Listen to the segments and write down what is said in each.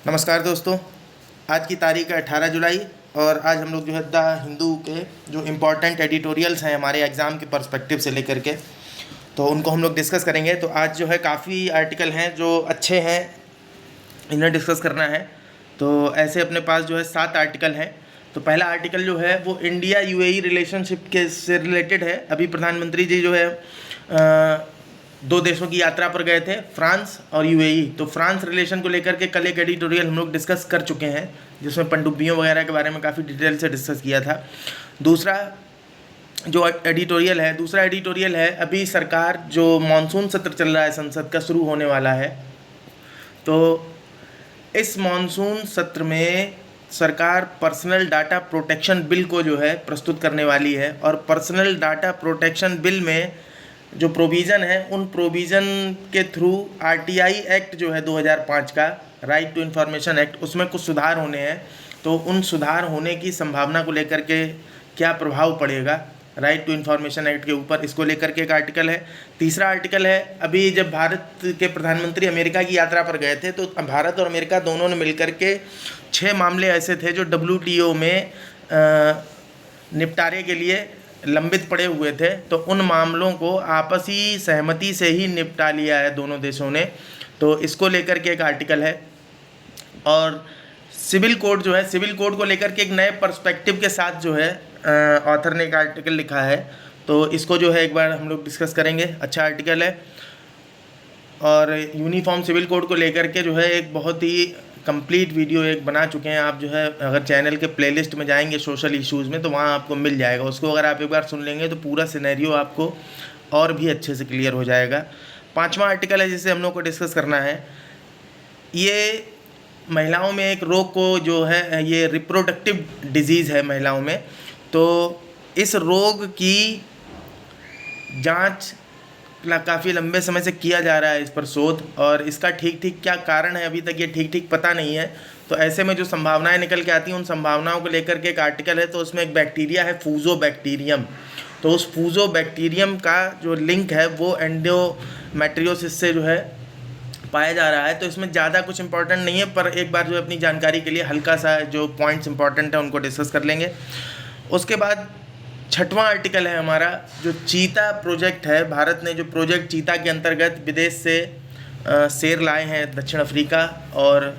नमस्कार दोस्तों। आज की तारीख है 18 जुलाई और आज हम लोग जो है द हिंदू के जो इम्पोर्टेंट एडिटोरियल्स हैं हमारे एग्ज़ाम के पर्सपेक्टिव से लेकर के, तो उनको हम लोग डिस्कस करेंगे। तो आज जो है काफ़ी आर्टिकल हैं जो अच्छे हैं, इन्हें डिस्कस करना है। तो ऐसे अपने पास जो है 7 आर्टिकल हैं। तो पहला आर्टिकल जो है वो इंडिया यूएई रिलेशनशिप के से रिलेटेड है। अभी प्रधानमंत्री जी जो है दो देशों की यात्रा पर गए थे, फ्रांस और यूएई। तो फ्रांस रिलेशन को लेकर के कल एक एडिटोरियल हम लोग डिस्कस कर चुके हैं, जिसमें पनडुब्बियों वगैरह के बारे में काफ़ी डिटेल से डिस्कस किया था। दूसरा दूसरा एडिटोरियल है अभी सरकार जो मानसून सत्र चल रहा है संसद का, शुरू होने वाला है। तो इस मानसून सत्र में सरकार पर्सनल डाटा प्रोटेक्शन बिल को जो है प्रस्तुत करने वाली है, और पर्सनल डाटा प्रोटेक्शन बिल में जो प्रोविज़न है उन प्रोविज़न के थ्रू आरटीआई एक्ट जो है 2005 का, राइट टू इन्फॉर्मेशन एक्ट, उसमें कुछ सुधार होने हैं। तो उन सुधार होने की संभावना को लेकर के क्या प्रभाव पड़ेगा राइट टू इन्फॉर्मेशन एक्ट के ऊपर, इसको लेकर के एक आर्टिकल है। तीसरा आर्टिकल है अभी जब भारत के प्रधानमंत्री अमेरिका की यात्रा पर गए थे, तो भारत और अमेरिका दोनों ने मिलकर के 6 मामले ऐसे थे जो WTO में निपटारे के लिए लंबित पड़े हुए थे। तो उन मामलों को आपसी सहमति से ही निपटा लिया है दोनों देशों ने। तो इसको लेकर के एक आर्टिकल है। और सिविल कोड जो है, सिविल कोड को लेकर के एक नए पर्सपेक्टिव के साथ जो है ऑथर ने एक आर्टिकल लिखा है। तो इसको जो है एक बार हम लोग डिस्कस करेंगे। अच्छा आर्टिकल है। और यूनिफॉर्म सिविल कोड को लेकर के जो है एक बहुत ही कंप्लीट वीडियो एक बना चुके हैं। आप जो है अगर चैनल के प्लेलिस्ट में जाएंगे सोशल इश्यूज़ में, तो वहाँ आपको मिल जाएगा। उसको अगर आप एक बार सुन लेंगे तो पूरा सिनेरियो आपको और भी अच्छे से क्लियर हो जाएगा। पांचवा आर्टिकल है जिसे हम लोग को डिस्कस करना है। ये महिलाओं में एक रोग को जो है, ये रिप्रोडक्टिव डिजीज़ है महिलाओं में। तो इस रोग की जांच काफ़ी लंबे समय से किया जा रहा है, इस पर शोध, और इसका ठीक क्या कारण है अभी तक ये ठीक पता नहीं है। तो ऐसे में जो संभावनाएं निकल के आती हैं उन संभावनाओं को लेकर के एक आर्टिकल है। तो उसमें एक बैक्टीरिया है फूजोबैक्टीरियम। तो उस फूजोबैक्टीरियम का जो लिंक है वो एंडोमेट्रियोसिस से जो है पाया जा रहा है। तो इसमें ज़्यादा कुछ इंपॉर्टेंट नहीं है, पर एक बार जो अपनी जानकारी के लिए हल्का सा जो पॉइंट्स इंपॉर्टेंट है उनको डिस्कस कर लेंगे। उसके बाद छठवां आर्टिकल है हमारा जो चीता प्रोजेक्ट है। भारत ने जो प्रोजेक्ट चीता के अंतर्गत विदेश से शेर लाए हैं दक्षिण अफ्रीका, और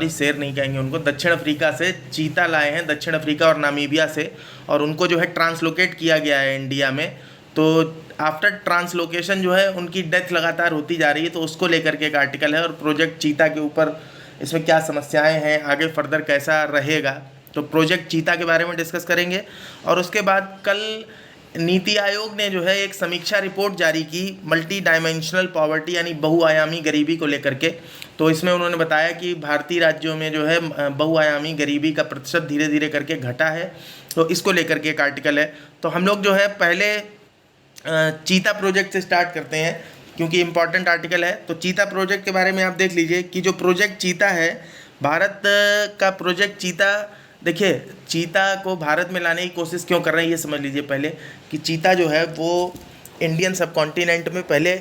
शेर नहीं कहेंगे उनको, दक्षिण अफ्रीका से चीता लाए हैं, दक्षिण अफ्रीका और नामीबिया से, और उनको जो है ट्रांसलोकेट किया गया है इंडिया में। तो आफ्टर ट्रांसलोकेशन जो है उनकी डेथ लगातार होती जा रही है। तो उसको लेकर के एक आर्टिकल है, और प्रोजेक्ट चीता के ऊपर इसमें क्या समस्याएं हैं, आगे फर्दर कैसा रहेगा, तो प्रोजेक्ट चीता के बारे में डिस्कस करेंगे। और उसके बाद कल नीति आयोग ने जो है एक समीक्षा रिपोर्ट जारी की मल्टी डायमेंशनल पॉवर्टी यानी बहुआयामी गरीबी को लेकर के। तो इसमें उन्होंने बताया कि भारतीय राज्यों में जो है बहुआयामी गरीबी का प्रतिशत धीरे धीरे करके घटा है। तो इसको लेकर के एक आर्टिकल है। तो हम लोग जो है पहले चीता प्रोजेक्ट से स्टार्ट करते हैं क्योंकि इम्पॉर्टेंट आर्टिकल है। तो चीता प्रोजेक्ट के बारे में आप देख लीजिए कि जो प्रोजेक्ट चीता है, भारत का प्रोजेक्ट चीता, देखिए चीता को भारत में लाने की कोशिश क्यों कर रहे हैं ये समझ लीजिए पहले, कि चीता जो है वो इंडियन सब कॉन्टिनेंट में पहले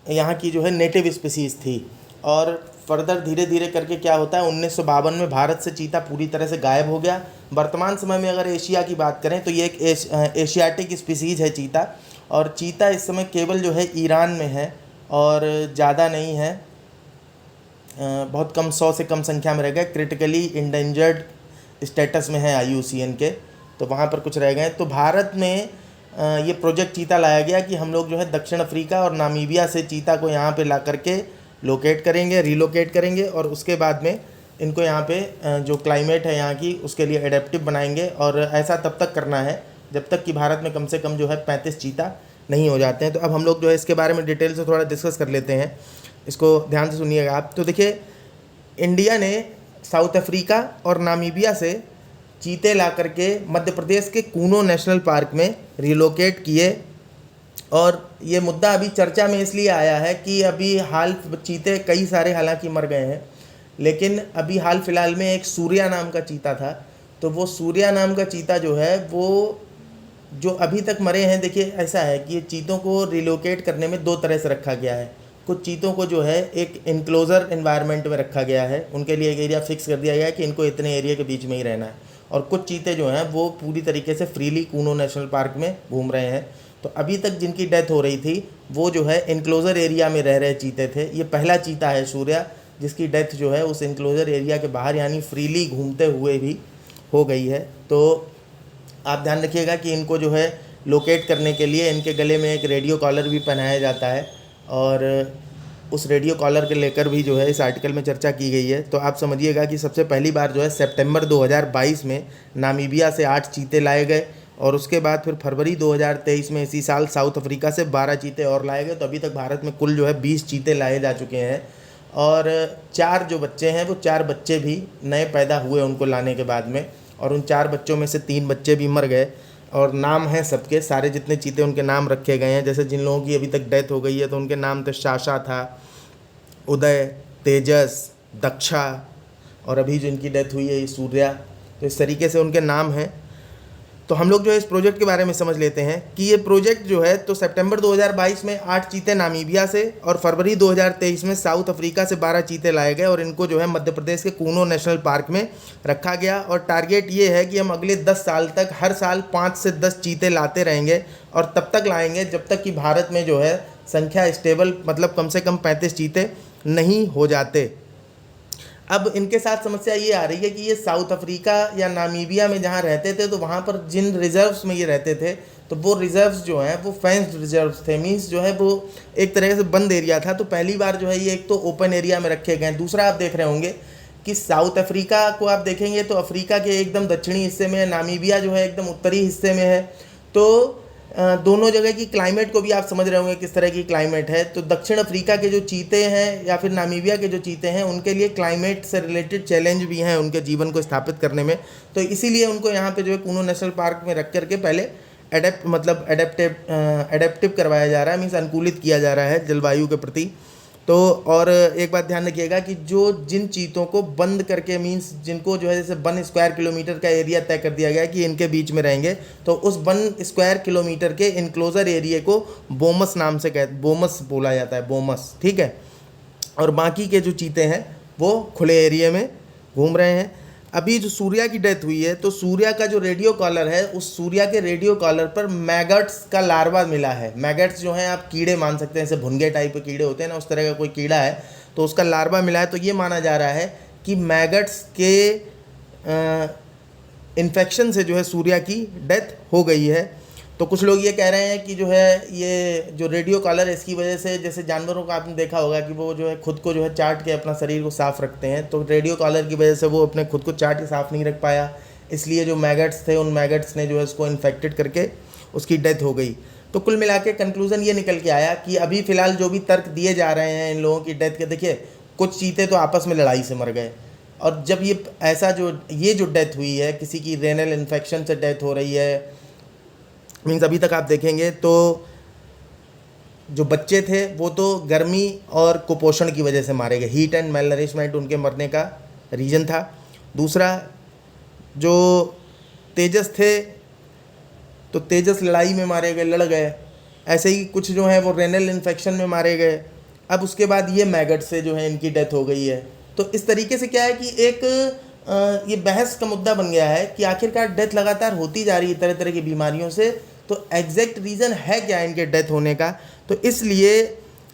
यहाँ की जो है नेटिव स्पीसीज़ थी, और फर्दर धीरे धीरे करके क्या होता है 1952 में भारत से चीता पूरी तरह से गायब हो गया। वर्तमान समय में अगर एशिया की बात करें तो ये एक एशियाटिक स्पीसीज़ है चीता, और चीता इस समय केवल जो है ईरान में है और ज़्यादा नहीं है, बहुत कम, 100 से कम संख्या में रह गए, क्रिटिकली इंडेंजर्ड स्टेटस में है IUCN के, तो वहाँ पर कुछ रह गए। तो भारत में ये प्रोजेक्ट चीता लाया गया कि हम लोग जो है दक्षिण अफ्रीका और नामीबिया से चीता को यहाँ पे ला करके लोकेट करेंगे, रिलोकेट करेंगे, और उसके बाद में इनको यहाँ पे जो क्लाइमेट है यहाँ की उसके लिए एडेप्टिव बनाएंगे। और ऐसा तब तक करना है जब तक कि भारत में कम से कम जो है 35 चीता नहीं हो जाते हैं। तो अब हम लोग जो है इसके बारे में डिटेल से थोड़ा डिस्कस कर लेते हैं, इसको ध्यान से सुनिएगा आप। तो देखिए, इंडिया ने साउथ अफ्रीका और नामीबिया से चीते ला करके मध्य प्रदेश के कूनो नेशनल पार्क में रिलोकेट किए। और ये मुद्दा अभी चर्चा में इसलिए आया है कि अभी हाल चीते कई सारे हालांकि मर गए हैं, लेकिन अभी हाल फिलहाल में एक सूर्या नाम का चीता था। तो वो सूर्या नाम का चीता जो है वो जो अभी तक मरे हैं, देखिए ऐसा है कि ये चीतों को रिलोकेट करने में 2 तरह से रखा गया है। कुछ चीतों को जो है एक इनक्लोजर एनवायरनमेंट में रखा गया है, उनके लिए एक एरिया फिक्स कर दिया गया है कि इनको इतने एरिया के बीच में ही रहना है। और कुछ चीते जो हैं वो पूरी तरीके से फ्रीली कूनो नेशनल पार्क में घूम रहे हैं। तो अभी तक जिनकी डेथ हो रही थी वो जो है इनक्लोजर एरिया में रह रहे चीते थे। ये पहला चीता है सूर्या जिसकी डेथ जो है उस इनक्लोजर एरिया के बाहर यानी फ्रीली घूमते हुए भी हो गई है। तो आप ध्यान रखिएगा कि इनको जो है लोकेट करने के लिए इनके गले में एक रेडियो कॉलर भी पहनाया जाता है, और उस रेडियो कॉलर के लेकर भी जो है इस आर्टिकल में चर्चा की गई है। तो आप समझिएगा कि सबसे पहली बार जो है सितंबर 2022 में नामीबिया से 8 चीते लाए गए, और उसके बाद फिर फरवरी 2023 में इसी साल साउथ अफ्रीका से 12 चीते और लाए गए। तो अभी तक भारत में कुल जो है 20 चीते लाए जा चुके हैं, और 4 जो बच्चे हैं वो 4 बच्चे भी नए पैदा हुए उनको लाने के बाद में, और उन 4 बच्चों में से 3 बच्चे भी मर गए। और नाम हैं सबके, सारे जितने चीते उनके नाम रखे गए हैं। जैसे जिन लोगों की अभी तक डेथ हो गई है तो उनके नाम थे शाशा था, उदय, तेजस, दक्षा, और अभी जो इनकी डेथ हुई है ये सूर्या। तो इस तरीके से उनके नाम हैं। तो हम लोग जो है इस प्रोजेक्ट के बारे में समझ लेते हैं कि ये प्रोजेक्ट जो है तो सितंबर 2022 में 8 चीते नामीबिया से और फरवरी 2023 में साउथ अफ्रीका से 12 चीते लाए गए, और इनको जो है मध्य प्रदेश के कूनो नेशनल पार्क में रखा गया। और टारगेट ये है कि हम अगले 10 साल तक हर साल 5 से 10 चीते लाते रहेंगे, और तब तक लाएंगे जब तक कि भारत में जो है संख्या स्टेबल मतलब कम से कम 35 चीते नहीं हो जाते। अब इनके साथ समस्या ये आ रही है कि ये साउथ अफ्रीका या नामीबिया में जहाँ रहते थे तो वहाँ पर जिन रिजर्व्स में ये रहते थे तो वो रिजर्व्स जो हैं वो फेंस्ड रिजर्व्स थे, मीन्स जो है वो एक तरह से बंद एरिया था। तो पहली बार जो है ये एक तो ओपन एरिया में रखे गए। दूसरा आप देख रहे होंगे कि साउथ अफ्रीका को आप देखेंगे तो अफ्रीका के एकदम दक्षिणी हिस्से में है, नामीबिया जो है एकदम उत्तरी हिस्से में है। तो दोनों जगह की क्लाइमेट को भी आप समझ रहे होंगे किस तरह की क्लाइमेट है। तो दक्षिण अफ्रीका के जो चीते हैं या फिर नामीबिया के जो चीते हैं उनके लिए क्लाइमेट से रिलेटेड चैलेंज भी हैं उनके जीवन को स्थापित करने में। तो इसीलिए उनको यहाँ पे जो है कूनो नेशनल पार्क में रख करके पहले एडेप्टिव करवाया जा रहा है, मीन्स अनुकूलित किया जा रहा है जलवायु के प्रति। तो और एक बात ध्यान रखिएगा कि जिन चीतों को बंद करके मीन्स जिनको जो है जैसे 1 स्क्वायर किलोमीटर का एरिया तय कर दिया गया है कि इनके बीच में रहेंगे, तो उस 1 स्क्वायर किलोमीटर के इनक्लोजर एरिया को बोमस नाम से बोमस बोला जाता है, बोमस, ठीक है। और बाकी के जो चीते हैं वो खुले एरिया में घूम रहे हैं। अभी जो सूर्या की डेथ हुई है तो सूर्या का जो रेडियो कॉलर है उस सूर्या के रेडियो कॉलर पर मैगट्स का लार्वा मिला है। मैगट्स जो हैं आप कीड़े मान सकते हैं, जैसे भुनगे टाइप के कीड़े होते हैं ना, उस तरह का कोई कीड़ा है, तो उसका लार्वा मिला है। तो ये माना जा रहा है कि मैगट्स के इन्फेक्शन से जो है सूर्या की डेथ हो गई है। तो कुछ लोग ये कह रहे हैं कि जो है ये जो रेडियो कॉलर है इसकी वजह से, जैसे जानवरों का आपने देखा होगा कि वो जो है खुद को जो है चाट के अपना शरीर को साफ़ रखते हैं, तो रेडियो कॉलर की वजह से वो अपने खुद को चाट के साफ़ नहीं रख पाया, इसलिए जो मैगट्स थे उन मैगट्स ने जो है उसको इन्फेक्टेड करके उसकी डेथ हो गई। तो कुल मिला के कंक्लूज़न ये निकल के आया कि अभी फ़िलहाल जो भी तर्क दिए जा रहे हैं इन लोगों की डेथ के, देखिए कुछ चीते तो आपस में लड़ाई से मर गए, और जब ये ऐसा ये जो डेथ हुई है, किसी की रेनल इन्फेक्शन से डेथ हो रही है, मीन्स अभी तक आप देखेंगे तो जो बच्चे थे वो तो गर्मी और कुपोषण की वजह से मारे गए, हीट एंड मेल नरिशमेंट उनके मरने का रीज़न था। दूसरा जो तेजस थे तो तेजस लड़ाई में मारे गए, लड़ गए। ऐसे ही कुछ जो हैं वो रेनल इन्फेक्शन में मारे गए। अब उसके बाद ये मैगट से जो है इनकी डेथ हो गई है। तो इस तरीके से क्या है कि एक ये बहस का मुद्दा बन गया है कि आखिरकार डेथ लगातार होती जा रही है तरह तरह की बीमारियों से, तो एग्जैक्ट रीज़न है क्या इनके डेथ होने का। तो इसलिए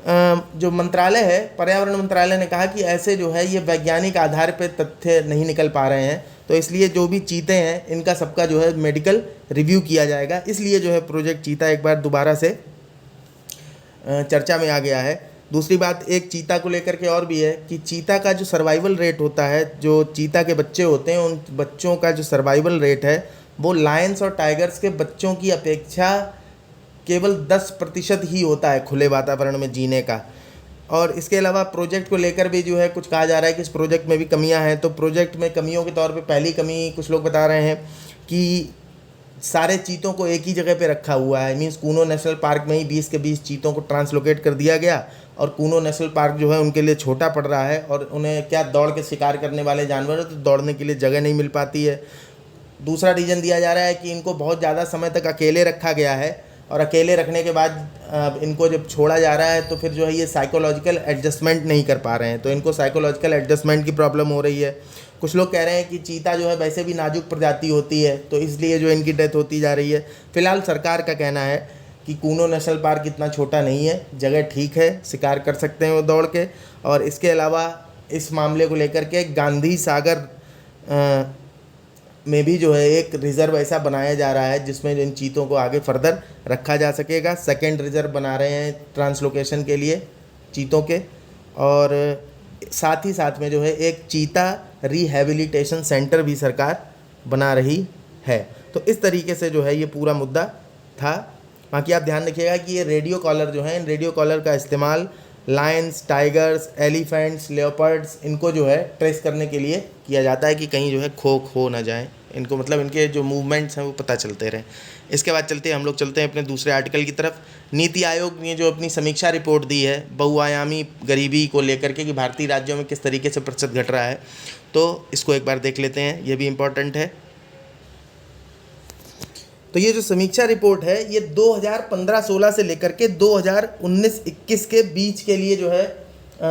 जो मंत्रालय है, पर्यावरण मंत्रालय ने कहा कि ऐसे जो है ये वैज्ञानिक आधार पर तथ्य नहीं निकल पा रहे हैं, तो इसलिए जो भी चीते हैं इनका सबका जो है मेडिकल रिव्यू किया जाएगा। इसलिए जो है प्रोजेक्ट चीता एक बार दोबारा से चर्चा में आ गया है। दूसरी बात एक चीता को लेकर के और भी है कि चीता का जो सर्वाइवल रेट होता है, जो चीता के बच्चे होते हैं उन बच्चों का जो सर्वाइवल रेट है वो लायंस और टाइगर्स के बच्चों की अपेक्षा केवल 10% ही होता है खुले वातावरण में जीने का। और इसके अलावा प्रोजेक्ट को लेकर भी जो है कुछ कहा जा रहा है कि इस प्रोजेक्ट में भी कमियां हैं। तो प्रोजेक्ट में कमियों के तौर पे पहली कमी कुछ लोग बता रहे हैं कि सारे चीतों को एक ही जगह पे रखा हुआ है, मीन्स कूनो नेशनल पार्क में ही 20 के 20 चीतों को ट्रांसलोकेट कर दिया गया, और कूनो नेशनल पार्क जो है उनके लिए छोटा पड़ रहा है, और उन्हें क्या दौड़ के शिकार करने वाले जानवर है तो दौड़ने के लिए जगह नहीं मिल पाती है। दूसरा रीज़न दिया जा रहा है कि इनको बहुत ज़्यादा समय तक अकेले रखा गया है, और अकेले रखने के बाद अब इनको जब छोड़ा जा रहा है तो फिर जो है ये साइकोलॉजिकल एडजस्टमेंट नहीं कर पा रहे हैं, तो इनको साइकोलॉजिकल एडजस्टमेंट की प्रॉब्लम हो रही है। कुछ लोग कह रहे हैं कि चीता जो है वैसे भी नाजुक प्रजाति होती है, तो इसलिए जो इनकी डेथ होती जा रही है। फिलहाल सरकार का कहना है कि कूनो नेशनल पार्क इतना छोटा नहीं है, जगह ठीक है, शिकार कर सकते हैं वो दौड़ के। और इसके अलावा इस मामले को लेकर के गांधी सागर में भी जो है एक रिज़र्व ऐसा बनाया जा रहा है जिसमें इन चीतों को आगे फर्दर रखा जा सकेगा। सेकेंड रिज़र्व बना रहे हैं ट्रांसलोकेशन के लिए चीतों के, और साथ ही साथ में जो है एक चीता रिहैबिलिटेशन सेंटर भी सरकार बना रही है। तो इस तरीके से जो है ये पूरा मुद्दा था। बाकी आप ध्यान रखिएगा कि ये रेडियो कॉलर जो हैं, इन रेडियो कॉलर का इस्तेमाल लायंस, टाइगर्स, एलिफेंट्स, लेपर्ड्स, इनको जो है ट्रेस करने के लिए किया जाता है कि कहीं जो है खो ना जाए इनको, मतलब इनके जो मूवमेंट्स हैं वो पता चलते रहें। इसके बाद हम लोग चलते हैं अपने दूसरे आर्टिकल की तरफ। नीति आयोग ने जो अपनी समीक्षा रिपोर्ट दी है बहुआयामी गरीबी को लेकर के कि भारतीय राज्यों में किस तरीके से प्रतिशत घट रहा है, तो इसको एक बार देख लेते हैं, ये भी इम्पोर्टेंट है। तो ये जो समीक्षा रिपोर्ट है ये 2015-16 से लेकर के 2019-21 के बीच के लिए जो है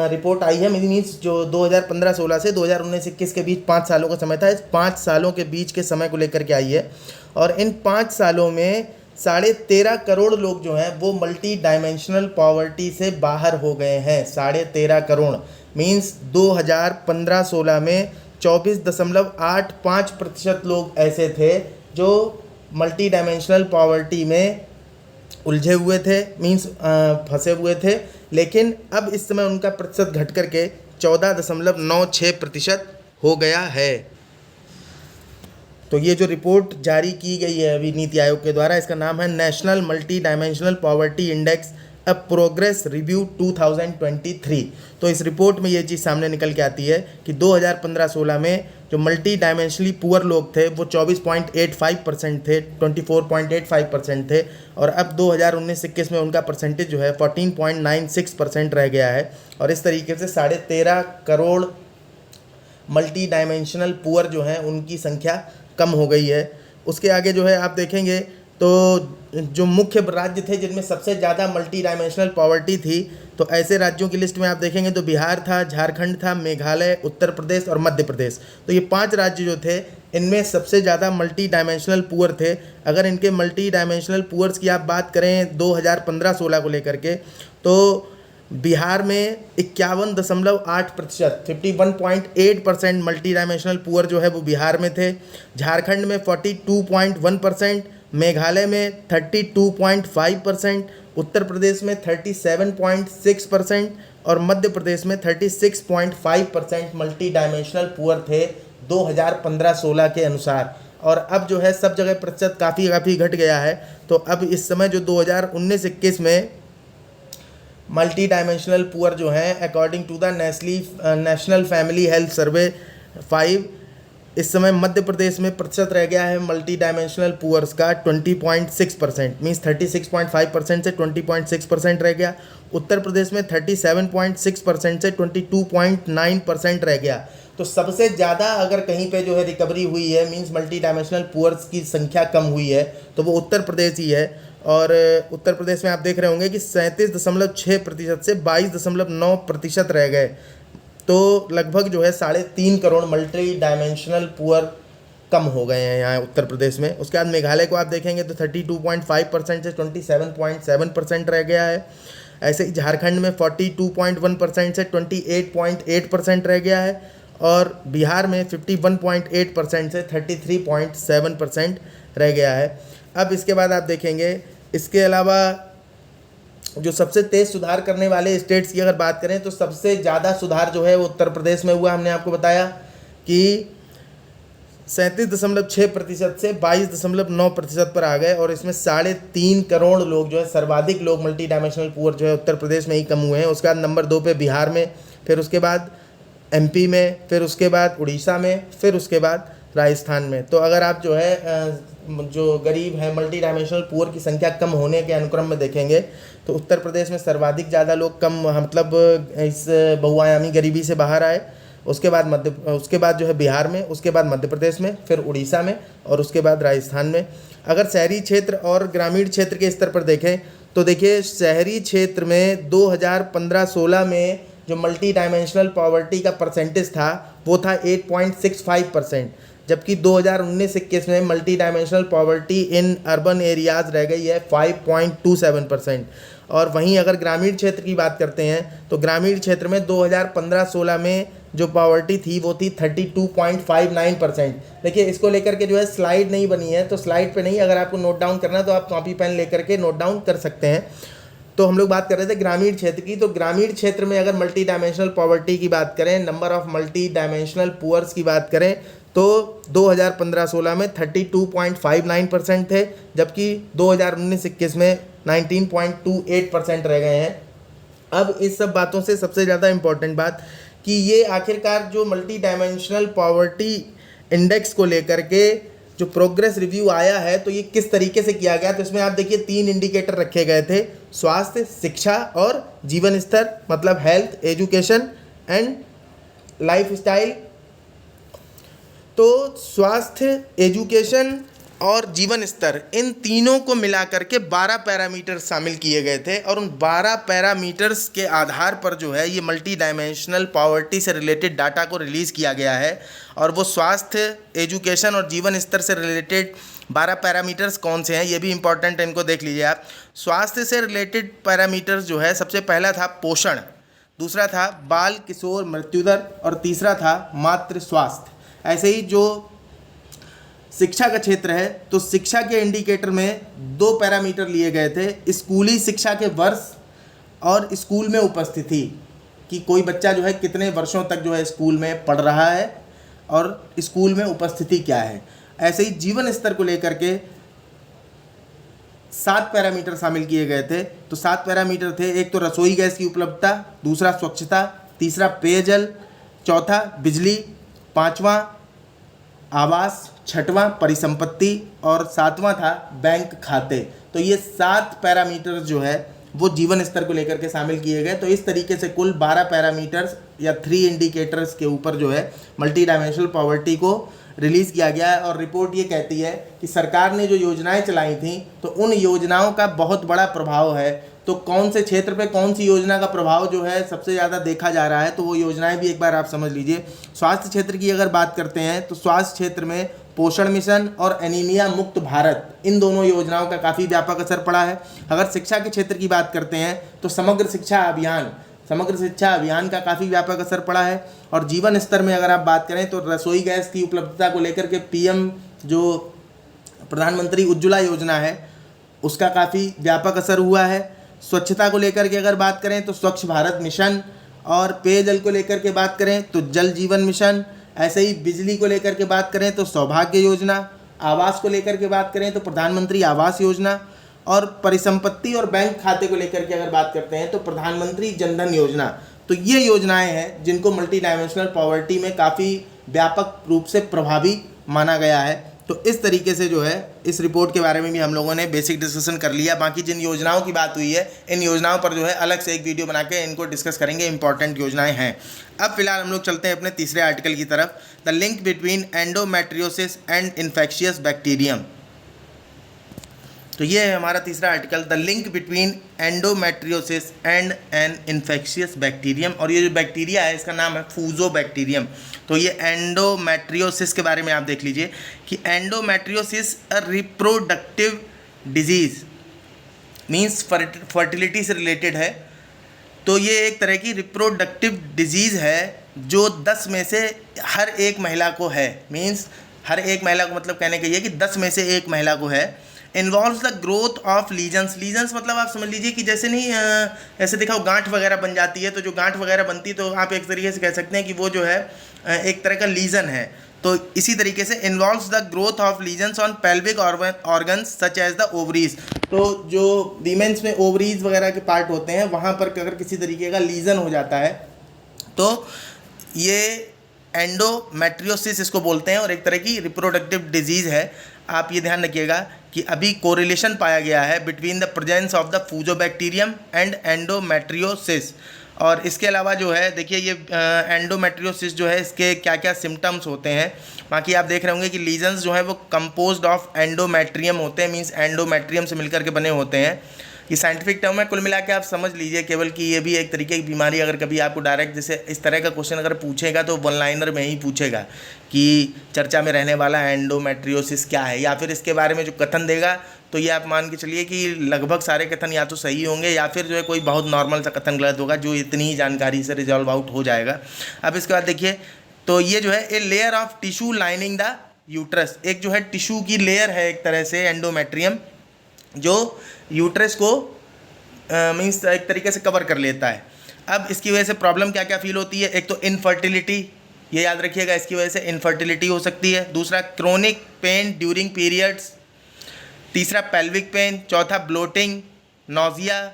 रिपोर्ट आई है। मीन्स जो 2015-16 से 2019-21 के बीच 5 सालों का समय था, इस 5 सालों के बीच के समय को लेकर के आई है। और इन 5 सालों में 13.5 करोड़ लोग जो हैं वो मल्टी डायमेंशनल पॉवर्टी से बाहर हो गए हैं। 13.5 करोड़ मीन्स 2015-16 में 24.85% लोग ऐसे थे जो मल्टी डायमेंशनल पॉवर्टी में उलझे हुए थे, मीन्स फंसे हुए थे। लेकिन अब इस समय उनका प्रतिशत घट करके 14.96% हो गया है। तो ये जो रिपोर्ट जारी की गई है अभी नीति आयोग के द्वारा, इसका नाम है national multi dimensional poverty index a progress review 2023। तो इस रिपोर्ट में ये चीज़ सामने निकल के आती है कि 2015-16 में जो मल्टी डायमेंशनली पुअर लोग थे वो 24.85% थे, 24.85% थे, और अब 2019-21 में उनका परसेंटेज जो है 14.96% रह गया है। और इस तरीके से 13.5 करोड़ मल्टी डायमेंशनल पुअर जो हैं उनकी संख्या कम हो गई है। उसके आगे जो है आप देखेंगे तो जो मुख्य राज्य थे जिनमें सबसे ज़्यादा मल्टी डायमेंशनल पॉवर्टी थी, तो ऐसे राज्यों की लिस्ट में आप देखेंगे तो बिहार था, झारखंड था, मेघालय, उत्तर प्रदेश और मध्य प्रदेश। तो ये 5 राज्य जो थे इनमें सबसे ज़्यादा मल्टी डायमेंशनल पुअर थे। अगर इनके मल्टी डायमेंशनल पुअर्स की आप बात करें 2015-16 को लेकर के, तो बिहार में 51.8%, 51.8% मल्टी डायमेंशनल पुअर जो है वो बिहार में थे। झारखंड में 42.1%, मेघालय में 32.5%, उत्तर प्रदेश में 37.6% और मध्य प्रदेश में 36.5% मल्टी डायमेंशनल पुअर थे 2015-16 के अनुसार। और अब जो है सब जगह प्रतिशत काफ़ी घट गया है। तो अब इस समय जो 2019-21 में मल्टी डायमेंशनल पुअर जो हैं according to the national family health survey 5, इस समय मध्य प्रदेश में प्रतिशत रह गया है मल्टी डायमेंशनल पुअर्स का 20.6%, मीन्स 36.5% से 20.6% रह गया। उत्तर प्रदेश में 37.6% से 22.9% रह गया। तो सबसे ज़्यादा अगर कहीं पे जो है रिकवरी हुई है, मीन्स मल्टी डायमेंशनल पुअर्स की संख्या कम हुई है, तो वो उत्तर प्रदेश ही है। और उत्तर प्रदेश में आप देख रहे होंगे कि 37.6% से 22.9% रह गए। तो लगभग जो है 3.5 करोड़ मल्टी डायमेंशनल पुअर कम हो गए हैं यहाँ उत्तर प्रदेश में। उसके बाद मेघालय को आप देखेंगे तो 32.5% से 27.7% रह गया है। ऐसे ही झारखंड में 42.1% से 28.8% रह गया है। और बिहार में 51.8% से 33.7% रह गया है। अब इसके बाद आप देखेंगे इसके अलावा जो सबसे तेज़ सुधार करने वाले स्टेट्स की अगर बात करें तो सबसे ज़्यादा सुधार जो है वो उत्तर प्रदेश में हुआ। हमने आपको बताया कि 37.6% से 22.9% पर आ गए। और इसमें 3.5 करोड़ लोग जो है सर्वाधिक लोग मल्टी डायमेंशनल पुअर जो है उत्तर प्रदेश में ही कम हुए हैं। उसके बाद नंबर 2 पे बिहार में, फिर उसके बाद MP में, फिर उसके बाद उड़ीसा में, फिर उसके बाद राजस्थान में। तो अगर आप जो है जो गरीब हैं मल्टी डायमेंशनल पुअर की संख्या कम होने के अनुक्रम में देखेंगे तो उत्तर प्रदेश में सर्वाधिक ज़्यादा लोग कम मतलब इस बहुआयामी गरीबी से बाहर आए। उसके बाद जो है बिहार में, उसके बाद मध्य प्रदेश में, फिर उड़ीसा में और उसके बाद राजस्थान में। अगर शहरी क्षेत्र और ग्रामीण क्षेत्र के स्तर पर देखें तो देखिए शहरी क्षेत्र में 2015-16 में जो मल्टी डायमेंशनल पॉवर्टी का परसेंटेज था वो था 8.65%, जबकि 2019-21 में multi dimensional poverty in urban areas रह गई है 5.27%। और वहीं अगर ग्रामीण क्षेत्र की बात करते हैं तो ग्रामीण क्षेत्र में 2015-16 में जो पॉवर्टी थी वो थी 32.59%। देखिए इसको लेकर के जो है स्लाइड नहीं बनी है, तो स्लाइड पे नहीं, अगर आपको नोट डाउन करना है तो आप कॉपी पेन लेकर के नोट डाउन कर सकते हैं। तो हम लोग बात कर रहे थे ग्रामीण क्षेत्र की, तो ग्रामीण क्षेत्र में अगर मल्टी डायमेंशनल पॉवर्टी की बात करें, number of multi dimensional poors की बात करें तो 2015-16 में 32.59% थे, जबकि 2019-21 में 19.28% रह गए हैं। अब इस सब बातों से सबसे ज़्यादा इम्पोर्टेंट बात कि ये आखिरकार जो मल्टी डायमेंशनल पॉवर्टी इंडेक्स को लेकर के जो प्रोग्रेस रिव्यू आया है तो ये किस तरीके से किया गया, तो इसमें आप देखिए 3 इंडिकेटर रखे गए थे, स्वास्थ्य, शिक्षा और जीवन स्तर, मतलब health, education and life style. तो स्वास्थ्य, एजुकेशन और जीवन स्तर, इन तीनों को मिला करके 12 पैरामीटर शामिल किए गए थे और उन 12 पैरामीटर्स के आधार पर जो है ये मल्टी डायमेंशनल पॉवर्टी से रिलेटेड डाटा को रिलीज़ किया गया है। और वो स्वास्थ्य, एजुकेशन और जीवन स्तर से रिलेटेड 12 पैरामीटर्स कौन से हैं ये भी इंपॉर्टेंट है, इनको देख लीजिए आप। स्वास्थ्य से रिलेटेड पैरामीटर्स जो है, सबसे पहला था पोषण, दूसरा था बाल किशोर मृत्यु दर और तीसरा था मातृ स्वास्थ्य। ऐसे ही जो शिक्षा का क्षेत्र है तो शिक्षा के इंडिकेटर में 2 पैरामीटर लिए गए थे, स्कूली शिक्षा के वर्ष और स्कूल में उपस्थिति, कि कोई बच्चा जो है कितने वर्षों तक जो है स्कूल में पढ़ रहा है और स्कूल में उपस्थिति क्या है। ऐसे ही जीवन स्तर को लेकर के 7 पैरामीटर शामिल किए गए थे। तो 7 पैरामीटर थे, एक तो रसोई गैस की उपलब्धता, दूसरा स्वच्छता, तीसरा पेयजल, चौथा बिजली, पाँचवा आवास, छठवां परिसंपत्ति और 7वां था बैंक खाते। तो ये 7 पैरामीटर जो है वो जीवन स्तर को लेकर के शामिल किए गए। तो इस तरीके से कुल 12 पैरामीटर्स या 3 इंडिकेटर्स के ऊपर जो है मल्टी डायमेंशनल पॉवर्टी को रिलीज़ किया गया है। और रिपोर्ट ये कहती है कि सरकार ने जो योजनाएं चलाई थी तो उन योजनाओं का बहुत बड़ा प्रभाव है। तो कौन से क्षेत्र पे कौन सी योजना का प्रभाव जो है सबसे ज़्यादा देखा जा रहा है, तो वो योजनाएं भी एक बार आप समझ लीजिए। स्वास्थ्य क्षेत्र की अगर बात करते हैं तो स्वास्थ्य क्षेत्र में पोषण मिशन और एनीमिया मुक्त भारत, इन दोनों योजनाओं का काफ़ी व्यापक असर पड़ा है। अगर शिक्षा के क्षेत्र की बात करते हैं तो समग्र शिक्षा अभियान का काफ़ी व्यापक असर पड़ा है। और जीवन स्तर में अगर आप बात करें तो रसोई गैस की उपलब्धता को लेकर के PM जो प्रधानमंत्री उज्ज्वला योजना है उसका काफ़ी व्यापक असर हुआ है। स्वच्छता को लेकर के अगर बात करें तो स्वच्छ भारत मिशन, और पेयजल को लेकर के बात करें तो जल जीवन मिशन, ऐसे ही बिजली को लेकर के बात करें तो सौभाग्य योजना, आवास को लेकर के बात करें तो प्रधानमंत्री आवास योजना, और परिसंपत्ति और बैंक खाते को लेकर के अगर बात करते हैं तो प्रधानमंत्री जनधन योजना। तो ये योजनाएं हैं जिनको मल्टी डायमेंशनल पॉवर्टी में काफ़ी व्यापक रूप से प्रभावी माना गया है। तो इस तरीके से जो है इस रिपोर्ट के बारे में भी हम लोगों ने बेसिक डिस्कशन कर लिया। बाकी जिन योजनाओं की बात हुई है इन योजनाओं पर जो है अलग से एक वीडियो बना के इनको डिस्कस करेंगे, इंपॉर्टेंट योजनाएं हैं। अब फिलहाल हम लोग चलते हैं अपने तीसरे आर्टिकल की तरफ, the link between endometriosis and infectious bacterium. तो ये है हमारा तीसरा article, the link between endometriosis and an infectious bacterium. और ये जो बैक्टीरिया है इसका नाम है फूजोबैक्टीरियम। तो ये एंडोमेट्रियोसिस के बारे में आप देख लीजिए कि एंडोमेट्रियोसिस अ रिप्रोडक्टिव डिजीज़ मीन्स फर्टिलिटी से रिलेटेड है। तो ये एक तरह की रिप्रोडक्टिव डिजीज़ है जो 10 में से हर एक महिला को है, मीन्स हर एक महिला को मतलब कहने का ये कि 10 में से एक महिला को है। Involves the growth of lesions, lesions मतलब आप समझ लीजिए कि जैसे नहीं ऐसे देखा हो गांठ वगैरह बन जाती है, तो जो गांठ वगैरह बनती है तो आप एक तरीके से कह सकते हैं कि वो जो है एक तरह का लीजन है। तो इसी तरीके से involves the growth of lesions on pelvic organs such as the ovaries. तो जो वीमेंस में ओवरीज वगैरह के पार्ट होते हैं वहाँ पर अगर किसी तरीके का लीजन हो जाता है तो ये एंडोमेट्रियोसिस इसको बोलते हैं और एक तरह की रिप्रोडक्टिव डिजीज़ है। आप ये ध्यान रखिएगा कि अभी कोरिलेशन पाया गया है between the presence of the fusobacterium and endometriosis. और इसके अलावा जो है देखिए ये एंडोमेट्रियोसिस जो है इसके क्या क्या सिम्टम्स होते हैं। बाकी आप देख रहे होंगे कि लीजन्स जो है वो कंपोज्ड ऑफ एंडोमेट्रियम होते हैं, मींस एंडोमेट्रियम से मिलकर के बने होते हैं। ये साइंटिफिक टर्म है, कुल मिला के आप समझ लीजिए केवल कि ये भी एक तरीके की बीमारी। अगर कभी आपको डायरेक्ट जैसे इस तरह का क्वेश्चन अगर पूछेगा तो वन लाइनर में ही पूछेगा कि चर्चा में रहने वाला एंडोमेट्रियोसिस क्या है, या फिर इसके बारे में जो कथन देगा तो ये आप मान के चलिए कि लगभग सारे कथन या तो सही होंगे या फिर जो है कोई बहुत नॉर्मल सा कथन गलत होगा, जो इतनी ही जानकारी से रिजॉल्व आउट हो जाएगा। अब इसके बाद देखिए तो ये जो है a layer of tissue lining the uterus, एक जो है टिश्यू की लेयर है एक तरह से एंडोमेट्रियम, जो यूट्रस को मीन्स एक तरीके से कवर कर लेता है। अब इसकी वजह से प्रॉब्लम क्या क्या फील होती है, एक तो इनफर्टिलिटी, ये याद रखिएगा, इसकी वजह से इनफर्टिलिटी हो सकती है। दूसरा क्रोनिक पेन ड्यूरिंग पीरियड्स, तीसरा पेल्विक पेन, चौथा ब्लोटिंग, नोजिया,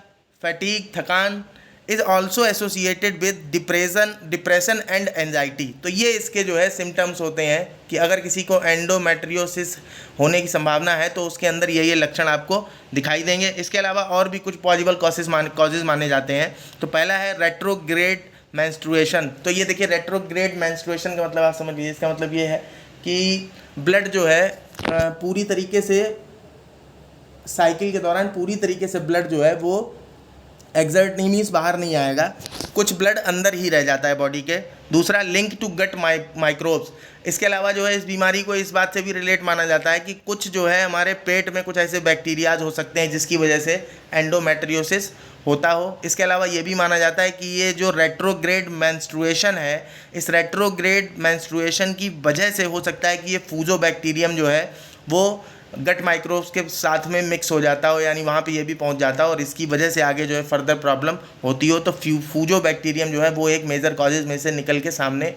फैटीग, थकान is also associated with depression and anxiety. तो ये इसके जो है सिम्टम्स होते हैं कि अगर किसी को एंडोमेट्रियोसिस होने की संभावना है तो उसके अंदर ये लक्षण आपको दिखाई देंगे। इसके अलावा और भी कुछ पॉसिबल कॉजेज़ माने जाते हैं। तो पहला है रेट्रोग्रेड मेंस्ट्रुएशन। तो ये देखिए रेट्रोग्रेड मेंस्ट्रुएशन का मतलब आप समझ लीजिए, इसका मतलब ये है कि ब्लड जो है पूरी तरीके से साइकिल के दौरान पूरी तरीके से ब्लड जो है वो एग्जर्ट नहीं, मीन्स बाहर नहीं आएगा, कुछ ब्लड अंदर ही रह जाता है बॉडी के। दूसरा लिंक टू गट माइक्रोब्स, इसके अलावा जो है इस बीमारी को इस बात से भी रिलेट माना जाता है कि कुछ जो है हमारे पेट में कुछ ऐसे बैक्टीरियाज हो सकते हैं जिसकी वजह से एंडोमेट्रियोसिस होता हो। इसके अलावा ये भी माना जाता है कि ये जो रेट्रोग्रेड मेंस्ट्रुएशन है, इस रेट्रोग्रेड मेंस्ट्रुएशन की वजह से हो सकता है कि ये फूजोबैक्टीरियम जो है वो गट माइक्रोब्स के साथ में मिक्स हो जाता हो, यानी वहाँ पे ये भी पहुँच जाता हो और इसकी वजह से आगे जो है फर्दर प्रॉब्लम होती हो। तो फूजोबैक्टीरियम जो है वो एक मेजर कॉजेज़ में से निकल के सामने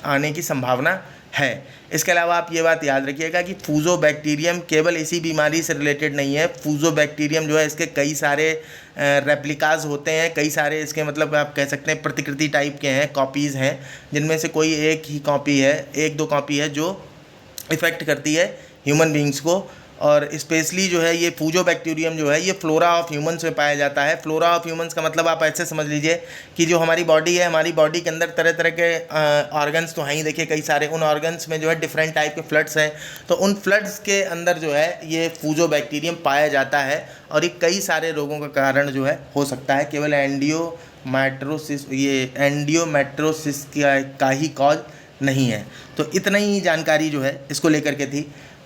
आने की संभावना है। इसके अलावा आप ये बात याद रखिएगा कि फूजोबैक्टीरियम केवल इसी बीमारी से रिलेटेड नहीं है। फूजोबैक्टीरियम जो है इसके कई सारे रेप्लिकाज होते हैं, कई सारे इसके मतलब आप कह सकते हैं प्रतिकृति टाइप के हैं, कॉपीज़ हैं, जिनमें से कोई एक ही कॉपी है, एक दो कॉपी है जो इफ़ेक्ट करती है ह्यूमन बींग्स को। और स्पेशली जो है ये फूजोबैक्टीरियम जो है ये फ्लोरा ऑफ ह्यूमंस में पाया जाता है। फ्लोरा ऑफ ह्यूमंस का मतलब आप ऐसे समझ लीजिए कि जो हमारी बॉडी है, हमारी बॉडी के अंदर तरह तरह के ऑर्गन्स तो हैं ही, देखिए कई सारे, उन ऑर्गन्स में जो है डिफरेंट टाइप के फ्लड्स हैं। तो उन फ्लड्स के अंदर जो है ये फूजोबैक्टीरियम पाया जाता है और ये कई सारे रोगों का कारण जो है हो सकता है। केवल एंडोमेट्रियोसिस का ही कॉज नहीं है। तो इतना ही जानकारी जो है इसको लेकर के थी।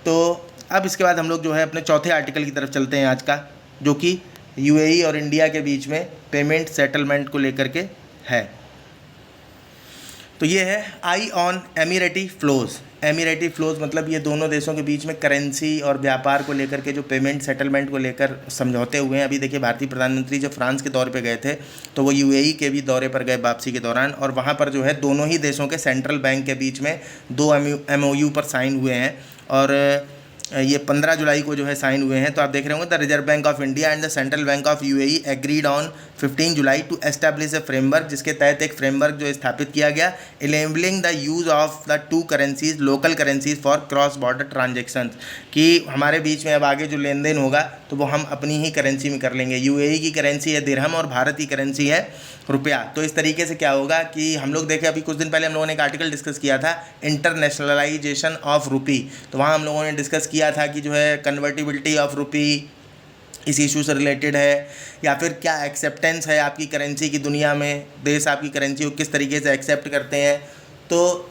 तो अब इसके बाद हम लोग जो है अपने चौथे आर्टिकल की तरफ चलते हैं आज का, जो कि यूएई और इंडिया के बीच में पेमेंट सेटलमेंट को लेकर के है। तो ये है आई ऑन एमिरेटी फ्लोज। एमिरेटी फ्लोज मतलब ये दोनों देशों के बीच में करेंसी और व्यापार को लेकर के जो पेमेंट सेटलमेंट को लेकर समझौते हुए हैं। अभी देखिए भारतीय प्रधानमंत्री जब फ्रांस के दौरे पे गए थे तो वो यूएई के भी दौरे पर गए वापसी के दौरान, और वहाँ पर जो है दोनों ही देशों के सेंट्रल बैंक के बीच में 2 MOU पर साइन हुए हैं और ये 15 जुलाई को जो है साइन हुए हैं। तो आप देख रहे होंगे the reserve bank of India and the central bank of UAE agreed on 15 July to establish a framework, जिसके तहत एक फ्रेमवर्क जो स्थापित किया गया, enabling the use of the 2 currencies local currencies for cross border transactions, कि हमारे बीच में अब आगे जो लेन देन होगा तो वो हम अपनी ही करेंसी में कर लेंगे। यूएई की करेंसी है दिरहम और भारत की करेंसी है रुपया। तो इस तरीके से क्या होगा कि हम लोग देखें, अभी कुछ दिन पहले हम लोगों ने एक आर्टिकल डिस्कस किया था इंटरनेशनलाइजेशन ऑफ रुपी। तो वहाँ हम लोगों ने डिस्कस किया था कि जो है कन्वर्टिबिलिटी ऑफ रुपी इस इशू से रिलेटेड है, या फिर क्या एक्सेप्टेंस है आपकी करेंसी की दुनिया में, देश आपकी करेंसी को किस तरीके से एक्सेप्ट करते हैं। तो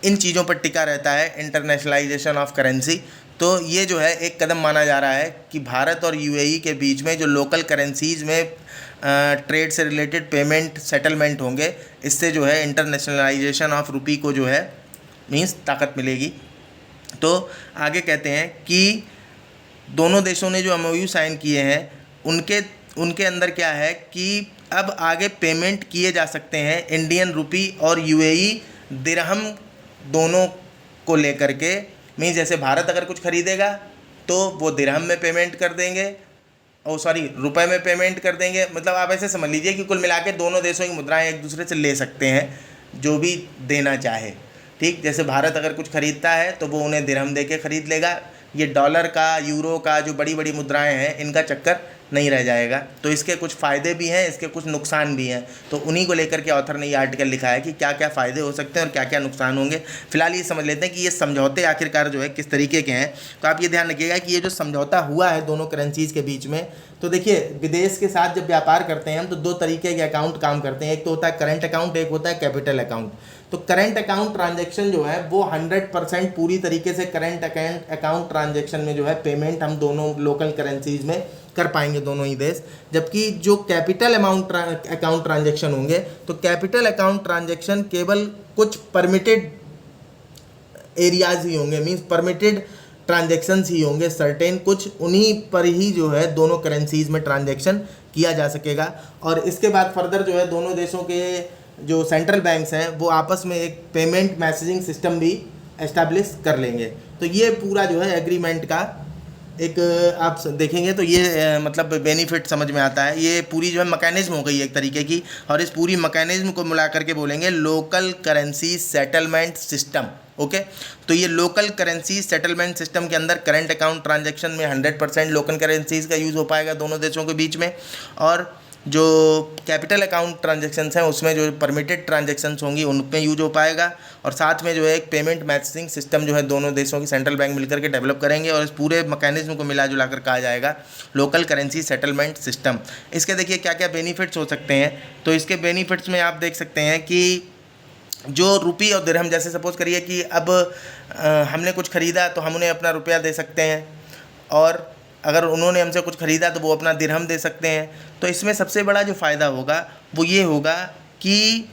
इन चीज़ों पर टिका रहता है इंटरनेशनलाइजेशन ऑफ करेंसी। तो ये जो है एक कदम माना जा रहा है कि भारत और यूएई के बीच में जो लोकल करेंसीज़ में ट्रेड से रिलेटेड पेमेंट सेटलमेंट होंगे, इससे जो है इंटरनेशनलाइजेशन ऑफ रुपी को जो है मीन्स ताकत मिलेगी। तो आगे कहते हैं कि दोनों देशों ने जो MOU साइन किए हैं उनके अंदर क्या है कि अब आगे पेमेंट किए जा सकते हैं इंडियन रुपी और यूएई दिरहम दोनों को लेकर के। मीन्स जैसे भारत अगर कुछ खरीदेगा तो वो दिरहम में पेमेंट कर देंगे, रुपए में पेमेंट कर देंगे। मतलब आप ऐसे समझ लीजिए कि कुल मिला के दोनों देशों की मुद्राएं एक दूसरे से ले सकते हैं जो भी देना चाहे। ठीक, जैसे भारत अगर कुछ खरीदता है तो वो उन्हें दिरहम दे के ख़रीद लेगा। ये डॉलर का, यूरो का, जो बड़ी बड़ी मुद्राएं हैं, इनका चक्कर नहीं रह जाएगा। तो इसके कुछ फ़ायदे भी हैं, इसके कुछ नुकसान भी हैं, तो उन्हीं को लेकर के ऑथर ने ये आर्टिकल लिखा है कि क्या क्या फ़ायदे हो सकते हैं और क्या क्या नुकसान होंगे। फिलहाल ये समझ लेते हैं कि ये समझौते आखिरकार जो है किस तरीके के हैं। तो आप ये ध्यान रखिएगा कि ये जो समझौता हुआ है दोनों करेंसीज़ के बीच में, तो देखिए विदेश के साथ जब व्यापार करते हैं हम तो दो तरीके के अकाउंट काम करते हैं, एक तो होता है करंट अकाउंट, एक होता है कैपिटल अकाउंट। तो करंट अकाउंट ट्रांजैक्शन जो है वो 100% पूरी तरीके से करंट अकाउंट ट्रांजैक्शन में जो है पेमेंट हम दोनों लोकल करेंसीज में कर पाएंगे दोनों ही देश। जबकि जो कैपिटल अकाउंट ट्रांजैक्शन होंगे तो कैपिटल अकाउंट ट्रांजैक्शन केवल कुछ परमिटेड एरियाज ही होंगे, मींस परमिटेड ट्रांजैक्शंस ही होंगे, सर्टेन कुछ उन्हीं पर ही जो है दोनों करेंसीज में ट्रांजैक्शन किया जा सकेगा। और इसके बाद फर्दर जो है दोनों देशों के जो सेंट्रल बैंक्स हैं वो आपस में एक पेमेंट मैसेजिंग सिस्टम भी एस्टैब्लिश कर लेंगे। तो ये पूरा जो है एग्रीमेंट का एक आप देखेंगे तो ये मतलब बेनिफिट समझ में आता है। ये पूरी जो है मैकेनिज्म हो गई एक तरीके की, और इस पूरी मैकेनिज्म को मिला करके बोलेंगे local currency settlement system. Okay, तो ये लोकल करेंसी सेटलमेंट सिस्टम के अंदर करंट अकाउंट ट्रांजैक्शन में 100% लोकल करेंसीज का यूज़ हो पाएगा दोनों देशों के बीच में, और जो कैपिटल अकाउंट ट्रांजैक्शंस हैं उसमें जो परमिटेड ट्रांजैक्शंस होंगी उनमें यूज हो पाएगा। और साथ में जो है एक पेमेंट मैसेजिंग सिस्टम जो है दोनों देशों की सेंट्रल बैंक मिलकर के डेवलप करेंगे, और इस पूरे मैकेनिज्म को मिला जुला कर कहा जाएगा लोकल करेंसी सेटलमेंट सिस्टम। इसके देखिए क्या क्या बेनिफिट्स हो सकते हैं। तो इसके बेनिफिट्स में आप देख सकते हैं कि जो रुपये और दिरहम, जैसे सपोज़ करिए कि अब हमने कुछ ख़रीदा तो हम उन्हें अपना रुपया दे सकते हैं, और अगर उन्होंने हमसे कुछ ख़रीदा तो वो अपना दिरहम दे सकते हैं। तो इसमें सबसे बड़ा जो फ़ायदा होगा वो ये होगा कि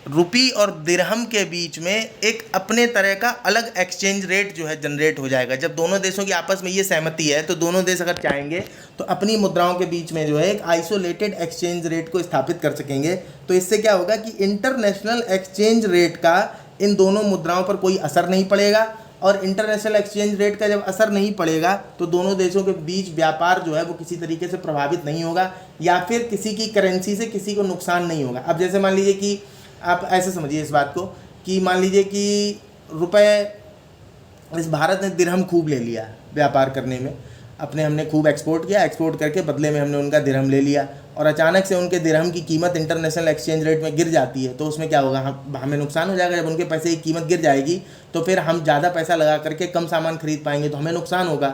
रुपये और दिरहम के बीच में एक अपने तरह का अलग एक्सचेंज रेट जो है जनरेट हो जाएगा। जब दोनों देशों की आपस में ये सहमति है तो दोनों देश अगर चाहेंगे तो अपनी मुद्राओं के बीच में जो है एक आइसोलेटेड एक्सचेंज रेट को स्थापित कर सकेंगे। तो इससे क्या होगा कि इंटरनेशनल एक्सचेंज रेट का इन दोनों मुद्राओं पर कोई असर नहीं पड़ेगा, और इंटरनेशनल एक्सचेंज रेट का जब असर नहीं पड़ेगा तो दोनों देशों के बीच व्यापार जो है वो किसी तरीके से प्रभावित नहीं होगा, या फिर किसी की करेंसी से किसी को नुकसान नहीं होगा। अब जैसे मान लीजिए कि आप ऐसे समझिए इस बात को कि मान लीजिए कि रुपए इस भारत ने दिरहम खूब ले लिया व्यापार करने में, हमने खूब एक्सपोर्ट किया, एक्सपोर्ट करके बदले में हमने उनका दिरहम ले लिया, और अचानक से उनके दिरहम की कीमत इंटरनेशनल एक्सचेंज रेट में गिर जाती है। तो उसमें क्या होगा, हमें नुकसान हो जाएगा। जब उनके पैसे की कीमत गिर जाएगी तो फिर हम ज़्यादा पैसा लगा करके कम सामान खरीद पाएंगे, तो हमें नुकसान होगा।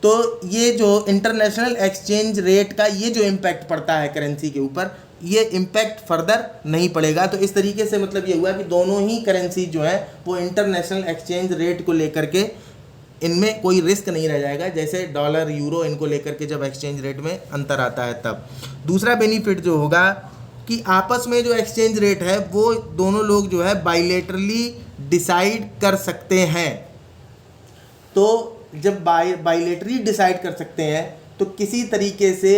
तो ये जो इंटरनेशनल एक्सचेंज रेट का ये जो इम्पैक्ट पड़ता है करेंसी के ऊपर, ये इम्पैक्ट फर्दर नहीं पड़ेगा। तो इस तरीके से मतलब ये हुआ कि दोनों ही करेंसी जो है वो इंटरनेशनल एक्सचेंज रेट को लेकर के इनमें कोई रिस्क नहीं रह जाएगा, जैसे डॉलर यूरो इनको लेकर के जब एक्सचेंज रेट में अंतर आता है तब। दूसरा बेनिफिट जो होगा कि आपस में जो एक्सचेंज रेट है वो दोनों लोग जो है बाइलेटरली डिसाइड कर सकते हैं। तो जब बाइलेटरली डिसाइड कर सकते हैं तो किसी तरीके से